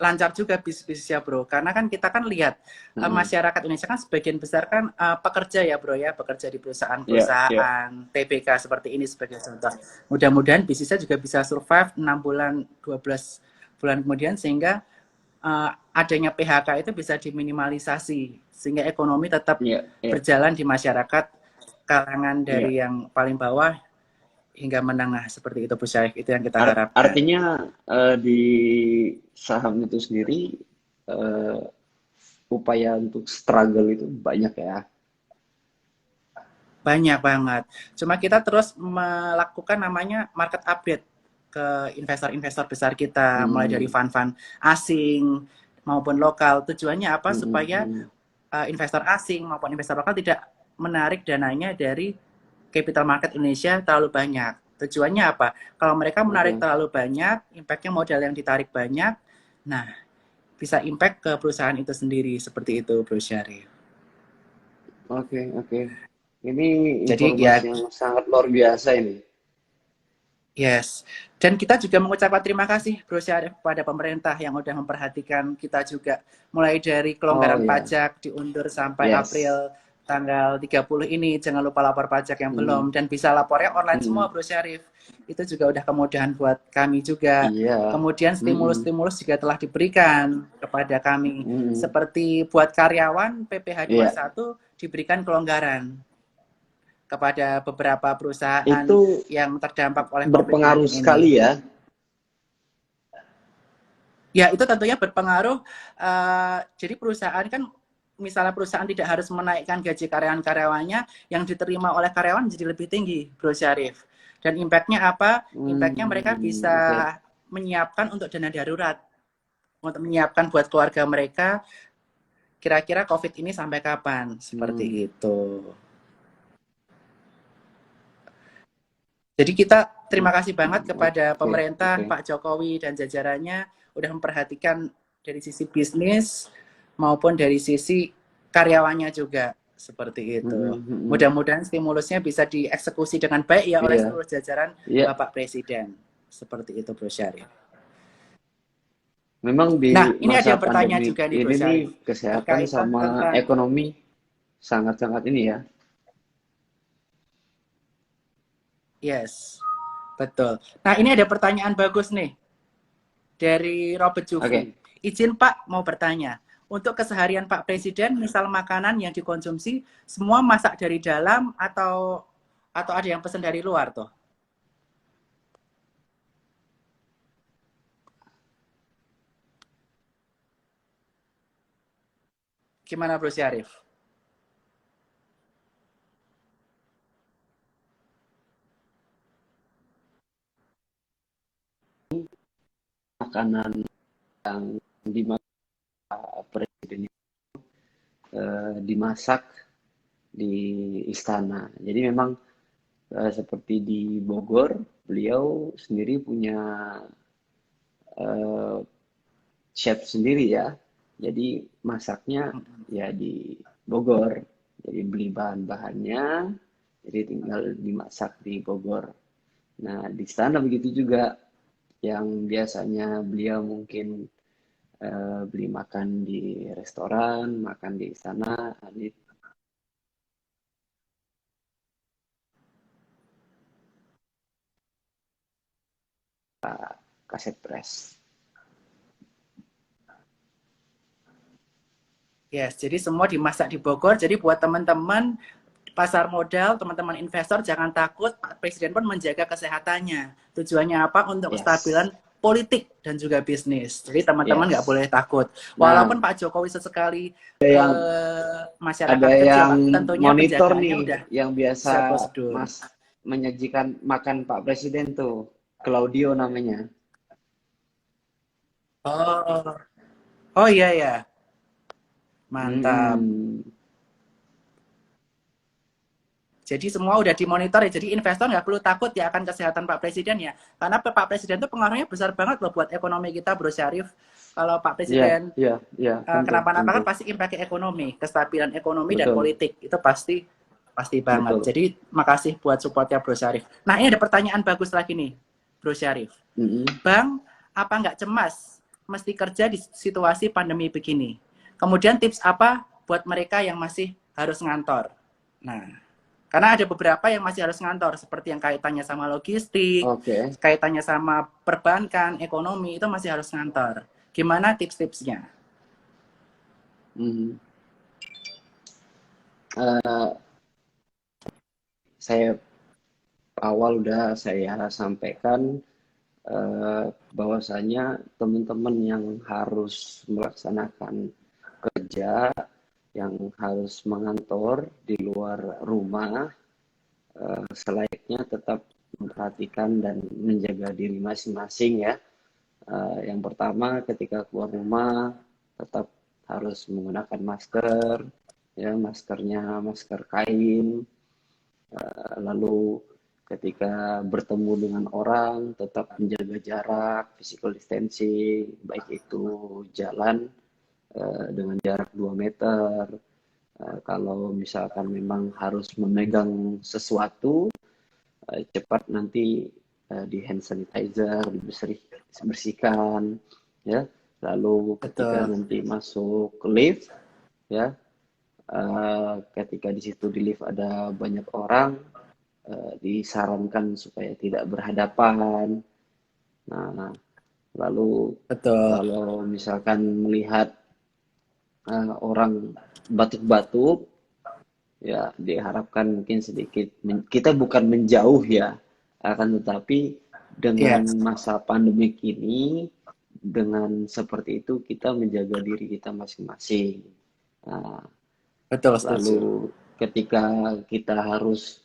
lancar juga bisnisnya, Bro, karena kan kita kan lihat Heeh. masyarakat Indonesia kan sebagian besar kan pekerja ya, Bro, ya, bekerja di Iya, iya. perusahaan-perusahaan TBK seperti ini sebagai contoh. Mudah-mudahan bisnisnya juga bisa survive 6 bulan 12 bulan kemudian, sehingga adanya PHK itu bisa diminimalisasi sehingga ekonomi tetap Iya, iya, berjalan di masyarakat kalangan iya. dari yang paling bawah hingga menengah seperti itu, Bu Syarif. Itu yang kita harapkan. Artinya di saham itu sendiri eh, upaya untuk struggle itu banyak ya. Banyak banget. Cuma kita terus melakukan namanya market update ke investor-investor besar kita, mulai dari Hmm. fund-fund asing maupun lokal. Tujuannya apa? Hmm. Supaya Hmm. investor asing maupun investor lokal tidak menarik dananya dari capital market Indonesia terlalu banyak. Tujuannya apa? Kalau mereka menarik Oke, terlalu banyak, impactnya modal yang ditarik banyak, nah bisa impact ke perusahaan itu sendiri. Seperti itu, Bro Syarif. oke, oke. Ini Jadi informasi ya yang sangat luar biasa ini. Yes, dan kita juga mengucapkan terima kasih Bro Syarif kepada pemerintah yang udah memperhatikan kita juga. Mulai dari Oh kelonggaran ya, pajak diundur sampai yes. April tanggal 30 ini. Jangan lupa lapor pajak yang Mm, belum. Dan bisa lapornya online semua mm, Bro Syarif. Itu juga udah kemudahan buat kami juga. iya. Kemudian Mm, stimulus-stimulus juga telah diberikan kepada kami. mm, Seperti buat karyawan PPh iya. satu diberikan kelonggaran kepada beberapa perusahaan Itu yang terdampak oleh berpengaruh COVID-19 ini. sekali ya. Ya, itu tentunya berpengaruh. Jadi perusahaan kan, misalnya perusahaan tidak harus menaikkan gaji karyawan-karyawannya, yang diterima oleh karyawan jadi lebih tinggi, Bro Syarif. Dan impact-nya apa? Impact-nya mereka bisa Oke. menyiapkan untuk dana darurat, untuk menyiapkan buat keluarga mereka, kira-kira COVID ini sampai kapan, seperti Hmm, itu. Jadi kita terima kasih banget kepada oke, pemerintah, oke. Pak Jokowi dan jajarannya udah memperhatikan dari sisi bisnis maupun dari sisi karyawannya juga seperti itu. Mm, mm. Mudah-mudahan stimulusnya bisa dieksekusi dengan baik ya oleh Iya, seluruh jajaran iya. Bapak Presiden. Seperti itu Bro Syarif. Memang di Nah, ini ada masa yang bertanya pandemi juga nih Bro ini nih Syarif. kesehatan Berkaitan sama tentang, ekonomi sangat-sangat ini ya. yes, betul. Nah, ini ada pertanyaan bagus nih dari Robert Jufri. Oke. Izin Pak mau bertanya. Untuk keseharian Pak Presiden, misal makanan yang dikonsumsi semua masak dari dalam atau ada yang pesan dari luar tuh? Gimana Bro Syarif? Makanan yang dimasak presiden dimasak di istana. Jadi memang seperti di Bogor, beliau sendiri punya eh, chef sendiri ya. Jadi masaknya ya di Bogor. Jadi beli bahan-bahannya, jadi tinggal dimasak di Bogor. Nah, di istana begitu juga yang biasanya beliau mungkin beli makan di restoran, makan di istana, ini kaset press. Yes, jadi semua dimasak di Bogor. Jadi buat teman-teman pasar modal, teman-teman investor jangan takut. Pak Presiden pun menjaga kesehatannya. Tujuannya apa? Untuk Yes, kestabilan politik dan juga bisnis. Jadi teman-teman nggak yes. boleh takut. Nah, Walaupun Pak Jokowi sesekali ada ke yang ada masyarakat kecil, yang Pak, tentunya monitor penjagaannya nih, udah yang biasa sesuai prosedur. Mas menyajikan makan Pak Presiden tuh, Claudio namanya. Oh, oh iya ya, mantap. Mm-mm. Jadi semua udah dimonitor ya. Jadi investor nggak perlu takut ya akan kesehatan Pak Presiden ya. Karena Pak Presiden itu pengaruhnya besar banget loh buat ekonomi kita, Bro Syarif. Kalau Pak Iya, Presiden iya, iya, tentu, kenapa-napa tentu. kan pasti impact ekonomi, kestabilan ekonomi dan Betul, politik. Itu pasti pasti banget. betul. Jadi makasih buat supportnya Bro Syarif. Nah ini ada pertanyaan bagus lagi nih, Bro Syarif. Mm-mm. Bang, apa nggak cemas mesti kerja di situasi pandemi begini? Kemudian tips apa buat mereka yang masih harus ngantor? Nah, karena ada beberapa yang masih harus ngantor, seperti yang kaitannya sama logistik, Oke. kaitannya sama perbankan, ekonomi, itu masih harus ngantor. Gimana tips-tipsnya? Mhm. Eh, saya awal udah saya sampaikan bahwasanya teman-teman yang harus melaksanakan kerja, yang harus mengantor di luar rumah, selayaknya tetap memperhatikan dan menjaga diri masing-masing ya. Yang pertama ketika keluar rumah tetap harus menggunakan masker, ya maskernya masker kain. Lalu ketika bertemu dengan orang tetap menjaga jarak, physical distancing, baik itu jalan dengan jarak 2 meter. Kalau misalkan memang harus memegang sesuatu, cepat nanti di hand sanitizer, dibersihkan, ya. Lalu ketika Betul. nanti masuk lift, ya, ketika di situ di lift ada banyak orang, disarankan supaya tidak berhadapan. Nah, lalu Betul. kalau misalkan melihat orang batuk-batuk, ya diharapkan mungkin sedikit kita bukan menjauh ya, akan tetapi dengan Iya, masa pandemik ini, dengan seperti itu kita menjaga diri kita masing-masing. Nah, betul setuju. lalu ketika kita harus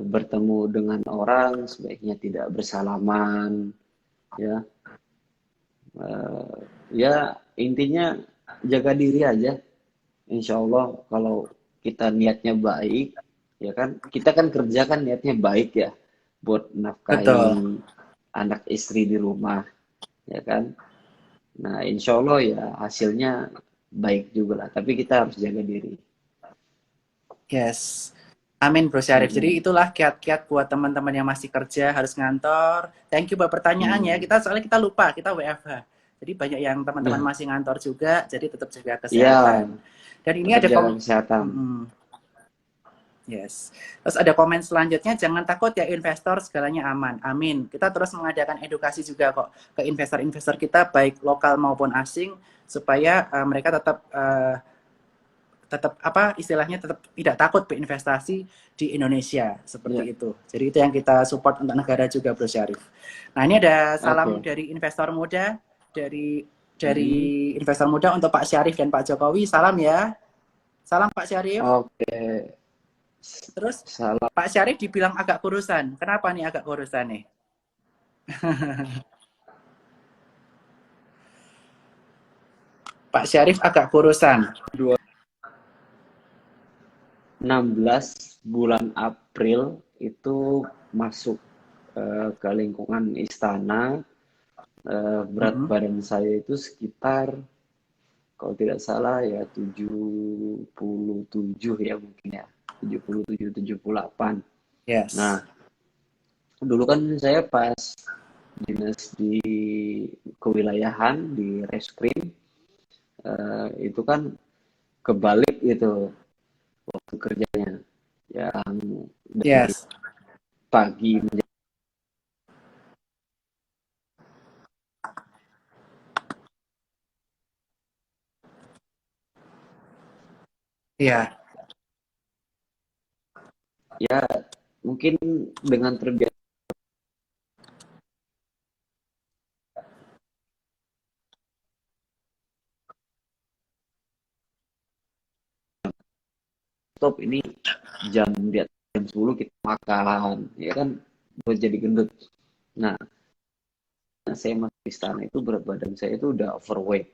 bertemu dengan orang, sebaiknya tidak bersalaman, ya. Eh, ya intinya jaga diri aja. Insya Allah kalau kita niatnya baik, ya kan, kita kan kerja kan niatnya baik ya, buat nafkahi Betul. anak istri di rumah, ya kan. Nah, insya Allah ya hasilnya baik juga lah. Tapi kita harus jaga diri. Yes. Amin Bro Syarif. Jadi Mm-mm. itulah kiat-kiat buat teman-teman yang masih kerja harus ngantor. Thank you buat pertanyaannya. Hmm. Kita soalnya kita lupa, kita WFH. Jadi banyak yang teman-teman Nah, masih ngantor juga, jadi tetap jaga ya kesehatan. Dan ini tetap ada jaga kesehatan. yes. Terus ada komen selanjutnya, jangan takut ya investor, segalanya aman. Amin. Kita terus mengadakan edukasi juga kok ke investor-investor kita baik lokal maupun asing supaya mereka tetap apa istilahnya tetap tidak takut berinvestasi di Indonesia Ya, seperti itu. Jadi itu yang kita support untuk negara juga Bro Syarif. Nah, ini ada salam oke. dari investor muda dari Mm-mm. investor muda untuk Pak Syarif dan Pak Jokowi. Salam ya. Salam Pak Syarif. Oke. Terus Salam. Pak Syarif dibilang agak kurusan. Kenapa nih agak kurusan nih? Pak Syarif agak kurusan. 16 bulan April itu masuk ke lingkungan istana. Berat Mm-mm. badan saya itu sekitar, kalau tidak salah ya 77 ya mungkin ya. 77, 78. Nah, Yes. dulu kan saya pas dinas di kewilayahan di Reskrim, itu kan kebalik gitu waktu kerjanya. Yang dari Yes. pagi Iya. ya mungkin dengan terbiasa stop ini jam di atas jam 10 kita makan ya kan, buat jadi gendut. Nah, saya masuk istana itu berat badan saya itu udah overweight.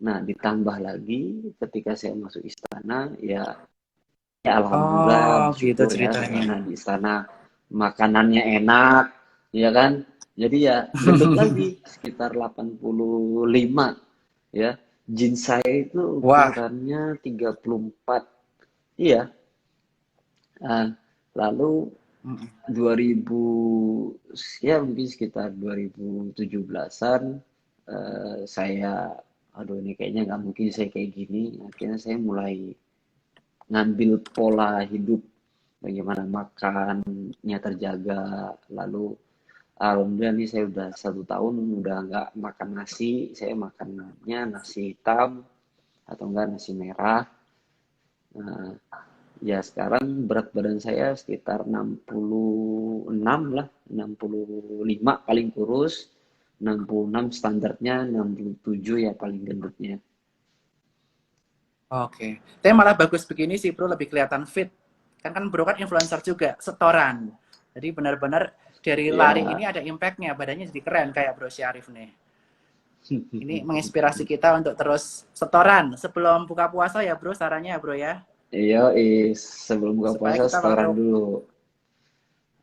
Nah, ditambah lagi ketika saya masuk istana ya, ya alhamdulillah Oh, gitu bersyukur ya ceritanya. karena di istana makanannya enak ya kan. Jadi ya gendut lagi sekitar 85 ya. Jeans saya itu Wah. ukurannya 34. Iya. Nah, lalu Mm-mm. 2000 ya mungkin sekitar 2017-an, saya aduh ini kayaknya nggak mungkin saya kayak gini, akhirnya saya mulai ngambil pola hidup bagaimana makannya terjaga. Lalu alhamdulillah nih saya udah 1 tahun udah nggak makan nasi, saya makannya nasi hitam atau enggak nasi merah. Nah, ya sekarang berat badan saya sekitar 66 lah, 65 paling kurus, 66 standarnya, 67 ya paling gendutnya. Oke. Tapi malah bagus begini sih Bro, lebih kelihatan fit. Kan Bro kan influencer juga, setoran. Jadi benar-benar dari lari ini Ya, ada impact-nya, badannya jadi keren kayak Bro Syarif nih. Ini menginspirasi kita untuk terus setoran sebelum buka puasa ya Bro, sarannya ya Bro ya. iya, sebelum buka Supaya puasa kita setoran waktu dulu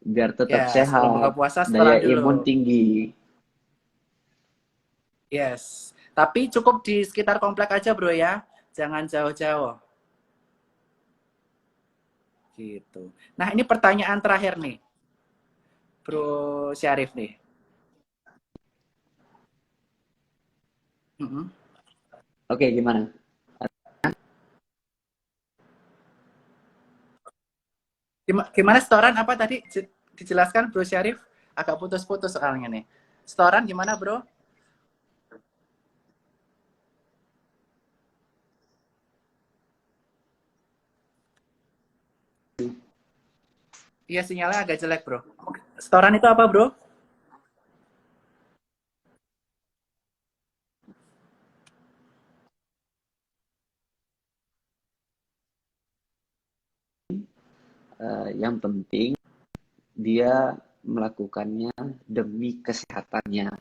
biar tetap ya sebelum buka sehat, puasa daya setoran imun dulu. tinggi. Yes. Tapi cukup di sekitar komplek aja Bro ya. Jangan jauh-jauh. Gitu. Nah, ini pertanyaan terakhir nih. Bro Syarif nih. Mm-mm. Oke, gimana? Gimana setoran apa tadi dijelaskan Bro Syarif? Agak putus-putus soalnya nih. Setoran gimana Bro? Iya sinyalnya agak jelek Bro. Setoran itu apa Bro? Yang penting dia melakukannya demi kesehatannya.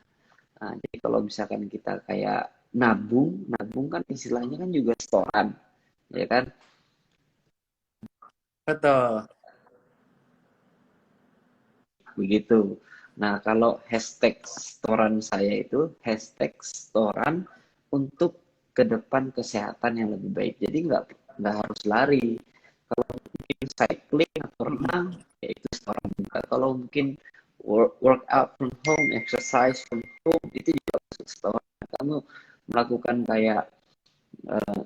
Nah, jadi kalau misalkan kita kayak nabung, nabung kan istilahnya kan juga setoran, ya kan? Betul. Begitu. Nah, kalau hashtag setoran saya itu hashtag setoran untuk ke depan kesehatan yang lebih baik. Jadi nggak harus lari. Kalau mungkin cycling atau Mm-mm. renang, ya itu setoran juga. Kalau mungkin workout from home, exercise from home, itu juga masuk setoran. Kamu melakukan kayak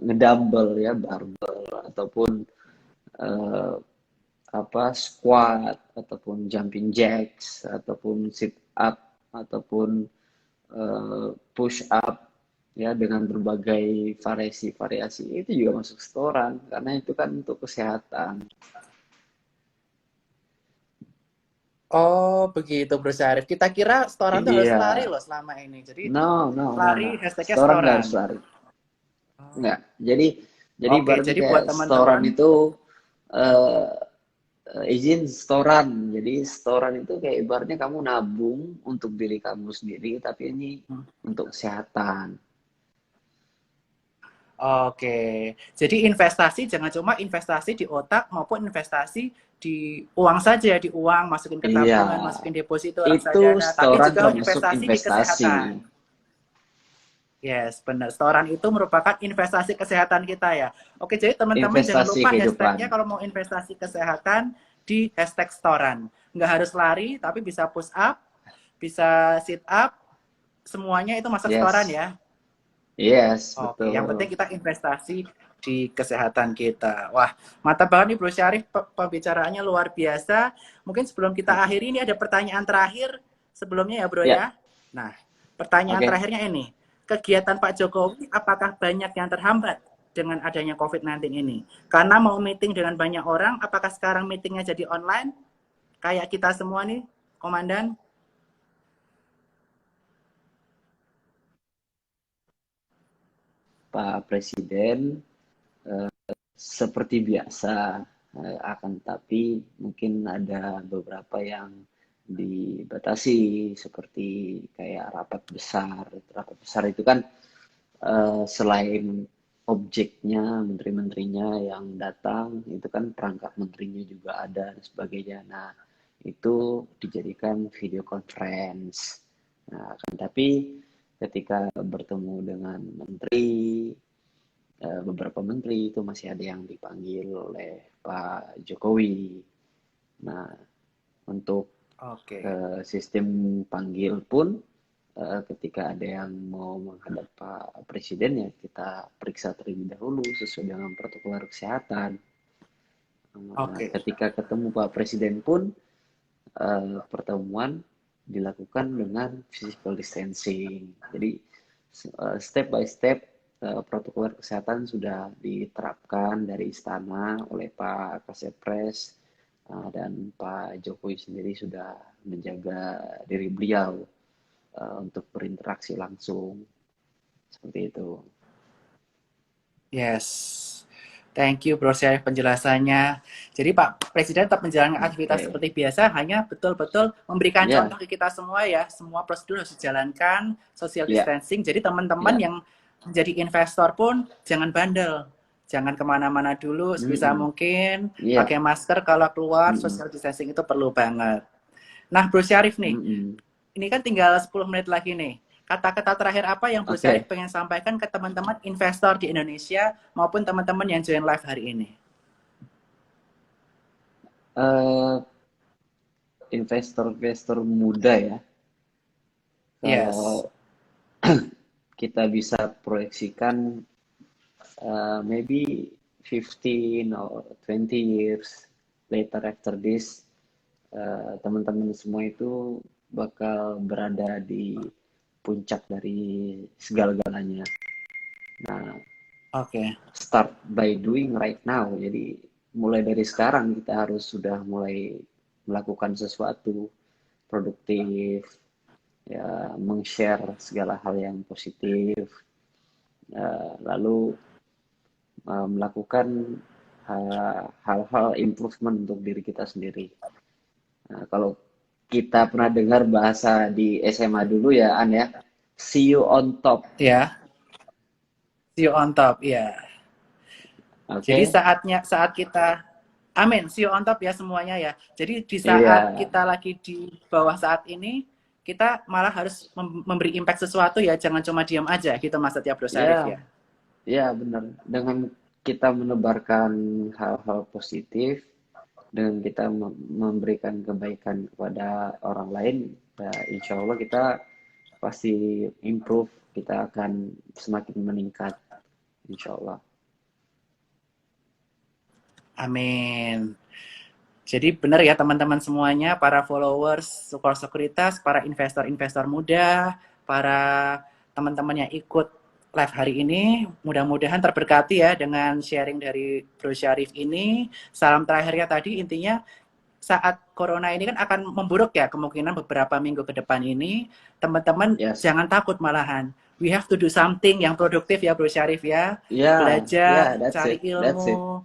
ngedumbbell ya, barbel ataupun eh, apa squat ataupun jumping jacks ataupun sit up ataupun push up ya dengan berbagai variasi-variasi itu juga masuk setoran karena itu kan untuk kesehatan. Oh begitu Bro Syarif. Kita kira setoran tuh harus Iya, lari loh selama ini. Jadi no. lari hashtagnya Setoran nggak setoran. harus lari, Oh. nggak. Jadi Oke, ibaratnya jadi kayak buat setoran teman-teman, itu eh, izin setoran. Jadi setoran itu kayak ibaratnya kamu nabung untuk diri kamu sendiri, tapi ini untuk kesehatan. oke. Jadi investasi jangan cuma investasi di otak maupun investasi di uang saja, di uang masukin ke Iya, tabungan, masukin deposito itu reksadana, tapi setoran juga termasuk investasi di investasi. kesehatan. Yes, benar. Setoran itu merupakan investasi kesehatan kita ya. Oke, jadi teman-teman jangan Investasi lupa kehidupan. hashtagnya kalau mau investasi kesehatan di hashtag setoran. Nggak harus lari, tapi bisa push up, bisa sit up, semuanya itu masuk setoran Yes, ya. yes, Oke, yang penting betul. kita investasi di kesehatan kita. Wah, mantap banget nih Bro Syarif, pembicaraannya luar biasa. Mungkin sebelum kita akhiri ini ada pertanyaan terakhir sebelumnya ya Bro Ya, ya. Nah, pertanyaan oke. terakhirnya ini. Kegiatan Pak Jokowi apakah banyak yang terhambat dengan adanya COVID-19 ini? Karena mau meeting dengan banyak orang, apakah sekarang meetingnya jadi online? Kayak kita semua nih, Komandan. Pak Presiden seperti biasa akan tapi mungkin ada beberapa yang dibatasi seperti kayak rapat besar. Rapat besar itu kan selain objeknya, menteri-menterinya yang datang, itu kan perangkat menterinya juga ada dan sebagainya. Nah, itu dijadikan video conference. Nah, kan tapi ketika bertemu dengan menteri, beberapa menteri itu masih ada yang dipanggil oleh Pak Jokowi. Nah, untuk Oke. sistem panggil pun ketika ada yang mau menghadap Pak Presiden ya kita periksa terlebih dahulu sesuai dengan protokol kesehatan. Oke. Ketika ketemu Pak Presiden pun pertemuan dilakukan dengan physical distancing. Jadi step by step protokol kesehatan sudah diterapkan dari istana oleh Pak Kasepres dan Pak Jokowi sendiri sudah menjaga diri beliau untuk berinteraksi langsung seperti itu. Yes. Thank you Bro Syarif penjelasannya. Jadi Pak Presiden tetap menjalankan Oke, aktivitas seperti biasa, hanya betul-betul memberikan ya, contoh ke kita semua ya. Semua prosedur harus dijalankan, social ya, distancing. Jadi teman-teman ya, yang menjadi investor pun jangan bandel. Jangan kemana-mana dulu, sebisa mm-mm. mungkin Iya, pakai masker kalau keluar, mm-mm. social distancing itu perlu banget. Nah Bro Syarif nih, Mm-mm. ini kan tinggal 10 menit lagi nih. Kata-kata terakhir apa yang Bro Syarif Oke, pengen sampaikan ke teman-teman investor di Indonesia maupun teman-teman yang join live hari ini? eh, investor-investor muda ya, Yes. kalau kita bisa proyeksikan maybe 15 or 20 years later after this, teman-teman semua itu bakal berada di puncak dari segala-galanya. Nah, Oke. start by doing right now. Jadi mulai dari sekarang kita harus sudah mulai melakukan sesuatu produktif, ya meng-share segala hal yang positif, lalu melakukan hal-hal improvement untuk diri kita sendiri. Nah, kalau kita pernah dengar bahasa di SMA dulu ya, An ya, see you on top, Ya, see you on top. Ya. oke? Jadi Okay? saat kita, amin, see you on top ya semuanya ya. Jadi di Iya, saat kita lagi di bawah saat ini, kita malah harus memberi impact sesuatu ya, jangan cuma diam aja gitu Mas Setia Bro Syarif ya, ya. ya benar. Dengan kita menebarkan hal-hal positif, dengan kita memberikan kebaikan kepada orang lain, ya insya Allah kita pasti improve, kita akan semakin meningkat, insya Allah. Amin. Jadi benar ya teman-teman semuanya, para followers Sukor Sekuritas, para investor-investor muda, para teman-teman yang ikut live hari ini, mudah-mudahan terberkati ya dengan sharing dari Bro Syarif ini. Salam terakhirnya tadi intinya saat corona ini kan akan memburuk ya kemungkinan beberapa minggu ke depan ini, teman-teman Yes, jangan takut malahan. We have to do something yang produktif ya Bro Syarif ya. ya, ya, Belajar, that's cari it, that's it. ilmu,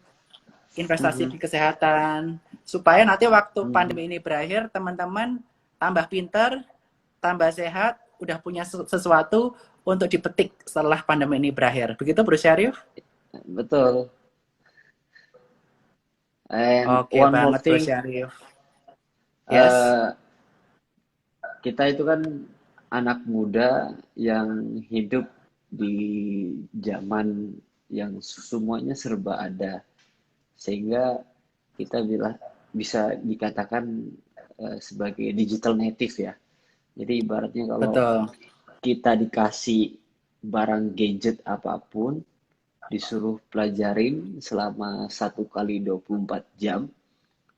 investasi Mhm. di kesehatan, supaya nanti waktu Mhm. pandemi ini berakhir, teman-teman tambah pinter, tambah sehat, udah punya sesuatu untuk dipetik setelah pandemi ini berakhir. Begitu Bro Syarif? Betul. And Oke one more banget Bro thing, Syarif. Yes? eh kita itu kan anak muda yang hidup di zaman yang semuanya serba ada, sehingga kita bisa dikatakan sebagai digital native ya. Jadi ibaratnya kalau Betul. kita dikasih barang gadget apapun, disuruh pelajarin selama 1 kali 24 jam,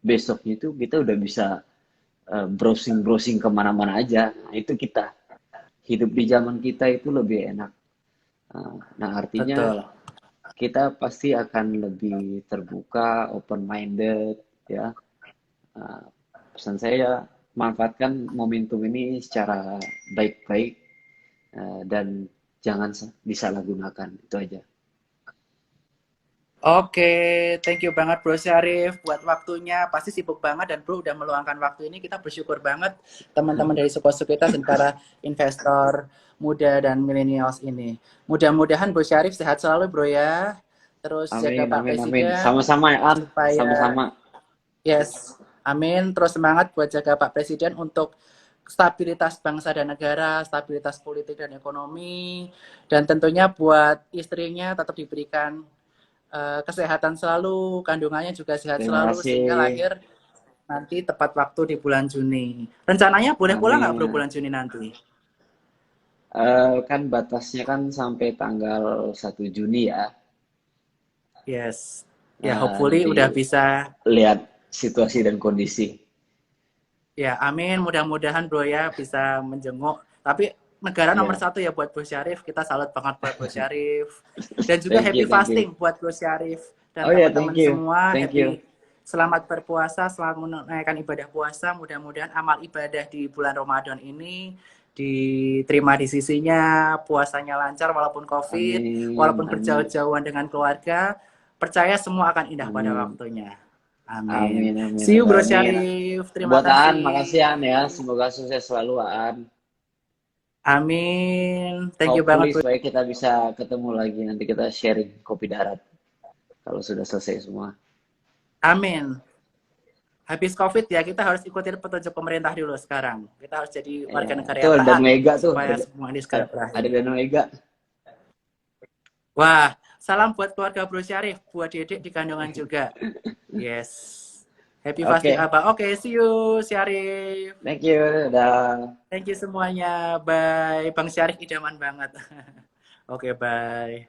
besoknya itu kita udah bisa browsing-browsing kemana-mana aja. Nah, itu kita. Hidup di zaman kita itu lebih enak. Nah, artinya Betul. kita pasti akan lebih terbuka, open-minded, ya. Nah, pesan saya, manfaatkan momentum ini secara baik-baik dan jangan disalahgunakan. Itu aja. Oke, thank you banget Bro Syarif buat waktunya. Pasti sibuk banget dan Bro udah meluangkan waktu ini. Kita bersyukur banget teman-teman dari Sukor Sekuritas dan para investor muda dan millennials ini. Mudah-mudahan Bro Syarif sehat selalu Bro ya. Terus jaga Amin, Pak amin, amin. Presiden Sama-sama ya, An. supaya Sama-sama. yes, amin. Terus semangat buat jaga Pak Presiden untuk stabilitas bangsa dan negara, stabilitas politik dan ekonomi, dan tentunya buat istrinya tetap diberikan kesehatan selalu, kandungannya juga sehat Terima selalu, sehingga kasih. lahir nanti tepat waktu di bulan Juni. Rencananya boleh pulang nggak bro Amin. bulan Juni nanti? Kan batasnya kan sampai tanggal 1 Juni ya. Yes. Ya, hopefully Nanti udah bisa. lihat situasi dan kondisi. Ya, amin. Mudah-mudahan bro ya bisa menjenguk. Tapi negara nomor Ya, satu ya buat Bro Syarif. Kita salut banget buat Bro Syarif. Dan juga thank happy you, thank you. fasting buat Bro Syarif. Dan Oh ya, thank teman-teman you, semua thank you. happy. Selamat berpuasa, selamat menunaikan ibadah puasa. Mudah-mudahan amal ibadah di bulan Ramadan ini diterima di sisinya, puasanya lancar walaupun COVID, Amin, walaupun amin, berjauh-jauhan dengan keluarga. Percaya semua akan indah pada amin, waktunya. Amin. amin, amin, See you Bro amin. Syarif. Terima Buat Aan, makasih Aan ya. kasih. Semoga sukses selalu Aan. Amin. Thank you banget Hopefully Bro. supaya kita bisa ketemu lagi nanti kita sharing kopi darat kalau sudah selesai semua. Amin. Habis COVID ya kita harus ikutin petunjuk pemerintah dulu sekarang. Kita harus jadi warga Ya, negara itu yang dan taat Mega tuh, supaya semua ini segera ada berakhir. Dana Mega. Wah, salam buat keluarga Bro Syarif, buat Dedek di kandungan juga. Yes. Happy fasting Oke, Abah. Oke, see you, Syarif. thank you. Udah. Thank you semuanya. Bye. Bang Syarif idaman banget. Oke, bye.